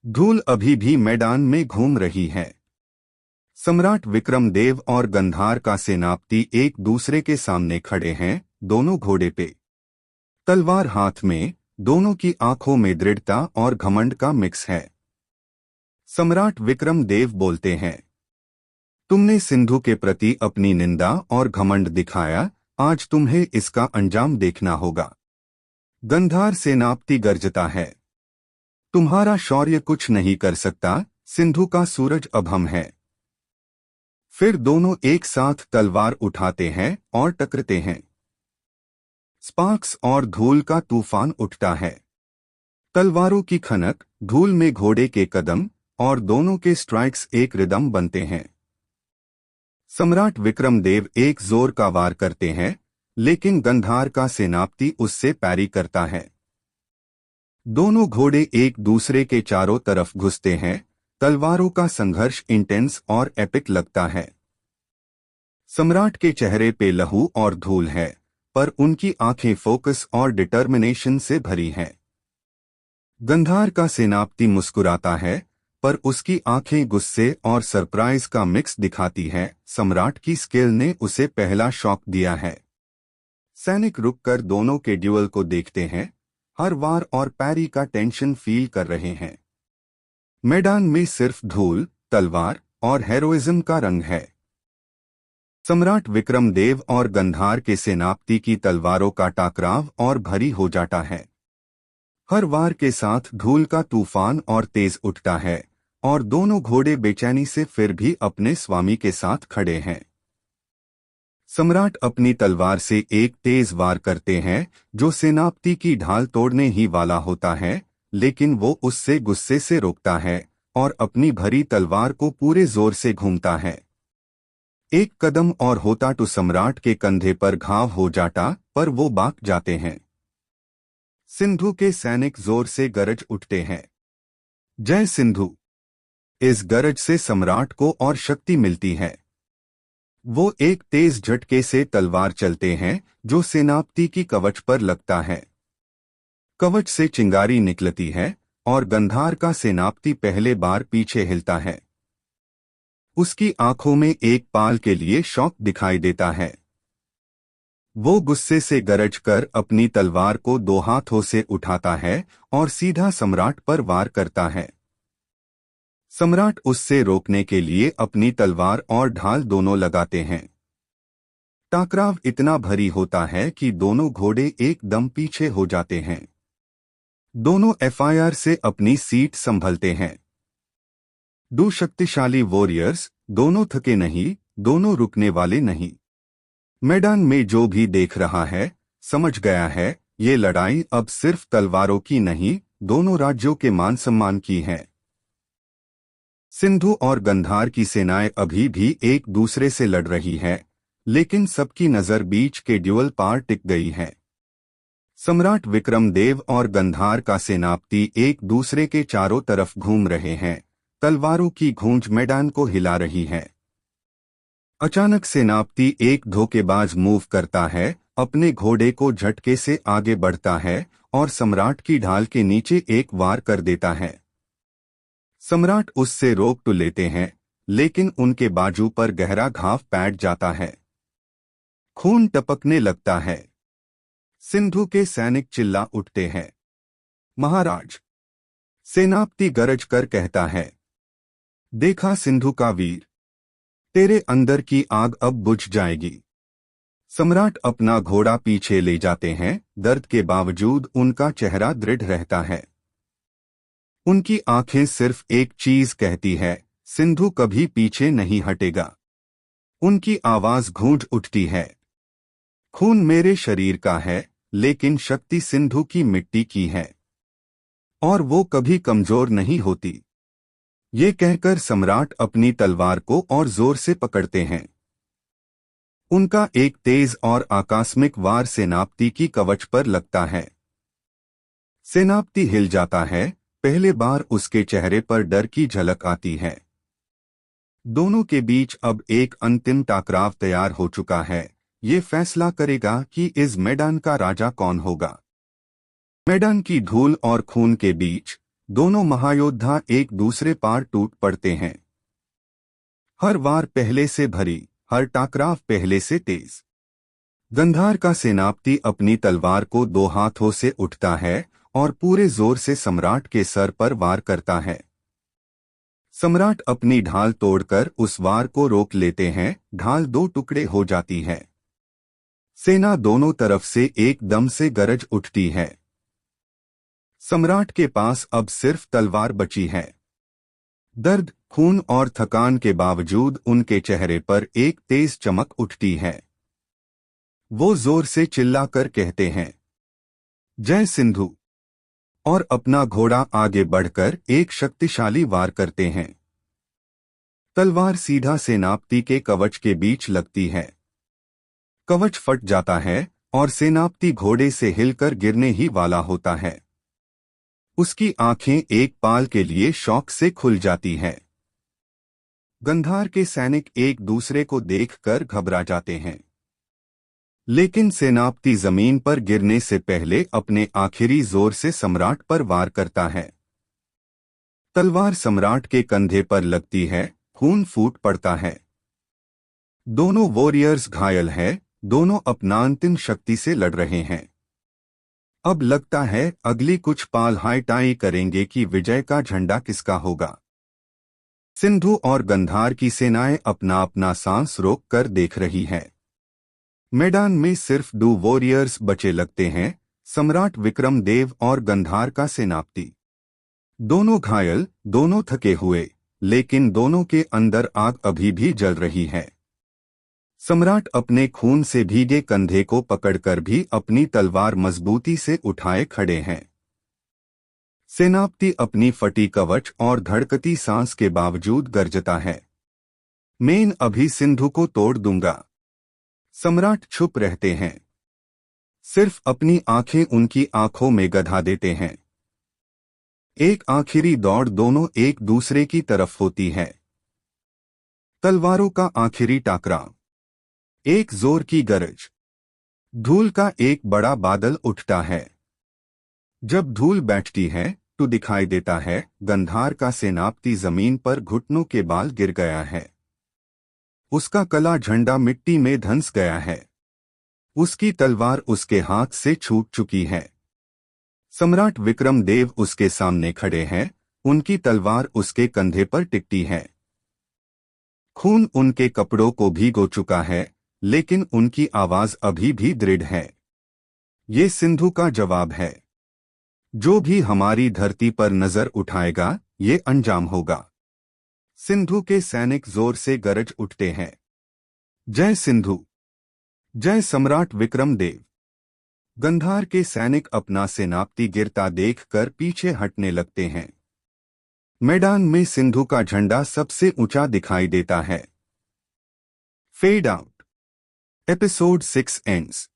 धूल अभी भी मैदान में घूम रही है। सम्राट विक्रमदेव और गंधार का सेनापति एक दूसरे के सामने खड़े हैं, दोनों घोड़े पे, तलवार हाथ में। दोनों की आंखों में दृढ़ता और घमंड का मिक्स है। सम्राट विक्रमदेव बोलते हैं, तुमने सिंधु के प्रति अपनी निंदा और घमंड दिखाया, आज तुम्हें इसका अंजाम देखना होगा। गंधार सेनापति गरजता है, तुम्हारा शौर्य कुछ नहीं कर सकता, सिंधु का सूरज अब हम है। फिर दोनों एक साथ तलवार उठाते हैं और टकराते हैं। स्पार्क्स और धूल का तूफान उठता है। तलवारों की खनक, धूल में घोड़े के कदम, और दोनों के स्ट्राइक्स एक रिदम बनते हैं। सम्राट विक्रमदेव एक जोर का वार करते हैं, लेकिन गंधार का सेनापति उससे पैरी करता है। दोनों घोड़े एक दूसरे के चारों तरफ घुसते हैं। तलवारों का संघर्ष इंटेंस और एपिक लगता है। सम्राट के चेहरे पे लहू और धूल है, पर उनकी आंखें फोकस और डिटर्मिनेशन से भरी हैं। गंधार का सेनापति मुस्कुराता है, पर उसकी आंखें गुस्से और सरप्राइज का मिक्स दिखाती है। सम्राट की स्किल ने उसे पहला शॉक दिया है। सैनिक रुककर दोनों के ड्यूअल को देखते हैं, हर वार और पैरी का टेंशन फील कर रहे हैं। मैदान में सिर्फ धूल, तलवार और हेरोइज्म का रंग है। सम्राट विक्रमदेव और गंधार के सेनापति की तलवारों का टकराव और भारी हो जाता है। हर वार के साथ धूल का तूफान और तेज उठता है, और दोनों घोड़े बेचैनी से फिर भी अपने स्वामी के साथ खड़े हैं। सम्राट अपनी तलवार से एक तेज वार करते हैं, जो सेनापति की ढाल तोड़ने ही वाला होता है, लेकिन वो उससे गुस्से से रोकता है और अपनी भरी तलवार को पूरे जोर से घूमता है। एक कदम और होता तो सम्राट के कंधे पर घाव हो जाता, पर वो बाक जाते हैं। सिंधु के सैनिक जोर से गरज उठते हैं, जय सिंधु। इस गरज से सम्राट को और शक्ति मिलती है। वो एक तेज झटके से तलवार चलते हैं, जो सेनापति की कवच पर लगता है। कवच से चिंगारी निकलती है, और गंधार का सेनापति पहले बार पीछे हिलता है। उसकी आंखों में एक पाल के लिए शौक दिखाई देता है। वो गुस्से से गरज कर अपनी तलवार को दो हाथों से उठाता है और सीधा सम्राट पर वार करता है। सम्राट उससे रोकने के लिए अपनी तलवार और ढाल दोनों लगाते हैं। टकराव इतना भारी होता है कि दोनों घोड़े एकदम पीछे हो जाते हैं। दोनों एफआईआर से अपनी सीट संभलते हैं। दो शक्तिशाली वॉरियर्स, दोनों थके नहीं, दोनों रुकने वाले नहीं। मैदान में जो भी देख रहा है, समझ गया है, ये लड़ाई अब सिर्फ तलवारों की नहीं, दोनों राज्यों के मान सम्मान की है। सिंधु और गंधार की सेनाएं अभी भी एक दूसरे से लड़ रही है, लेकिन सबकी नजर बीच के ड्यूअल पार टिक गई है। सम्राट विक्रमदेव और गंधार का सेनापति एक दूसरे के चारों तरफ घूम रहे हैं। तलवारों की गूंज मैदान को हिला रही है। अचानक सेनापति एक धोखेबाज मूव करता है, अपने घोड़े को झटके से आगे बढ़ता है और सम्राट की ढाल के नीचे एक वार कर देता है। सम्राट उससे रोक तो लेते हैं, लेकिन उनके बाजू पर गहरा घाव पैठ जाता है। खून टपकने लगता है। सिंधु के सैनिक चिल्ला उठते हैं, महाराज। सेनापति गरज कर कहता है, देखा सिंधु का वीर, तेरे अंदर की आग अब बुझ जाएगी। सम्राट अपना घोड़ा पीछे ले जाते हैं, दर्द के बावजूद उनका चेहरा दृढ़ रहता है। उनकी आंखें सिर्फ एक चीज कहती है, सिंधु कभी पीछे नहीं हटेगा। उनकी आवाज गूंज उठती है, खून मेरे शरीर का है, लेकिन शक्ति सिंधु की मिट्टी की है, और वो कभी कमजोर नहीं होती। ये कहकर सम्राट अपनी तलवार को और जोर से पकड़ते हैं। उनका एक तेज और आकस्मिक वार सेनापति की कवच पर लगता है। सेनापति हिल जाता है, पहले बार उसके चेहरे पर डर की झलक आती है। दोनों के बीच अब एक अंतिम टकराव तैयार हो चुका है। ये फैसला करेगा कि इस मैदान का राजा कौन होगा। मैदान की धूल और खून के बीच दोनों महायोद्धा एक दूसरे पार टूट पड़ते हैं। हर वार पहले से भरी, हर टकराव पहले से तेज। गंधार का सेनापति अपनी तलवार को दो हाथों से उठता है और पूरे जोर से सम्राट के सर पर वार करता है। सम्राट अपनी ढाल तोड़कर उस वार को रोक लेते हैं। ढाल दो टुकड़े हो जाती है। सेना दोनों तरफ से एकदम से गरज उठती है। सम्राट के पास अब सिर्फ तलवार बची है। दर्द, खून और थकान के बावजूद उनके चेहरे पर एक तेज चमक उठती है। वो जोर से चिल्लाकर कहते हैं, जय सिंधु, और अपना घोड़ा आगे बढ़कर एक शक्तिशाली वार करते हैं। तलवार सीधा सेनापति के कवच के बीच लगती है। कवच फट जाता है और सेनापति घोड़े से हिलकर गिरने ही वाला होता है। उसकी आंखें एक पाल के लिए शौक से खुल जाती हैं। गंधार के सैनिक एक दूसरे को देखकर घबरा जाते हैं। लेकिन सेनापति जमीन पर गिरने से पहले अपने आखिरी जोर से सम्राट पर वार करता है। तलवार सम्राट के कंधे पर लगती है। खून फूट पड़ता है। दोनों वॉरियर्स घायल हैं। दोनों अपना अंतिम शक्ति से लड़ रहे हैं। अब लगता है अगली कुछ पाल हाई टाई करेंगे कि विजय का झंडा किसका होगा। सिंधु और गंधार की सेनाएं अपना अपना सांस रोक कर देख रही है। मैदान में सिर्फ दो वॉरियर्स बचे लगते हैं, सम्राट विक्रमदेव और गंधार का सेनापति। दोनों घायल, दोनों थके हुए, लेकिन दोनों के अंदर आग अभी भी जल रही है। सम्राट अपने खून से भीगे कंधे को पकड़कर भी अपनी तलवार मजबूती से उठाए खड़े हैं। सेनापति अपनी फटी कवच और धड़कती सांस के बावजूद गरजता है, मैं अभी सिंधु को तोड़ दूंगा। सम्राट चुप रहते हैं, सिर्फ अपनी आंखें उनकी आंखों में गधा देते हैं। एक आखिरी दौड़ दोनों एक दूसरे की तरफ होती है। तलवारों का आखिरी टकराव, एक जोर की गरज, धूल का एक बड़ा बादल उठता है। जब धूल बैठती है तो दिखाई देता है गंधार का सेनापति जमीन पर घुटनों के बाल गिर गया है। उसका कला झंडा मिट्टी में धंस गया है। उसकी तलवार उसके हाथ से छूट चुकी है। सम्राट विक्रमदेव उसके सामने खड़े हैं। उनकी तलवार उसके कंधे पर टिकती है। खून उनके कपड़ों को भिगो चुका है, लेकिन उनकी आवाज अभी भी दृढ़ है। ये सिंधु का जवाब है। जो भी हमारी धरती पर नजर उठाएगा, ये अंजाम होगा। सिंधु के सैनिक जोर से गरज उठते हैं, जय सिंधु, जय सम्राट विक्रमदेव। गंधार के सैनिक अपना सेनापति गिरता देखकर पीछे हटने लगते हैं। मैदान में सिंधु का झंडा सबसे ऊंचा दिखाई देता है। Fade out. Episode 6 ends.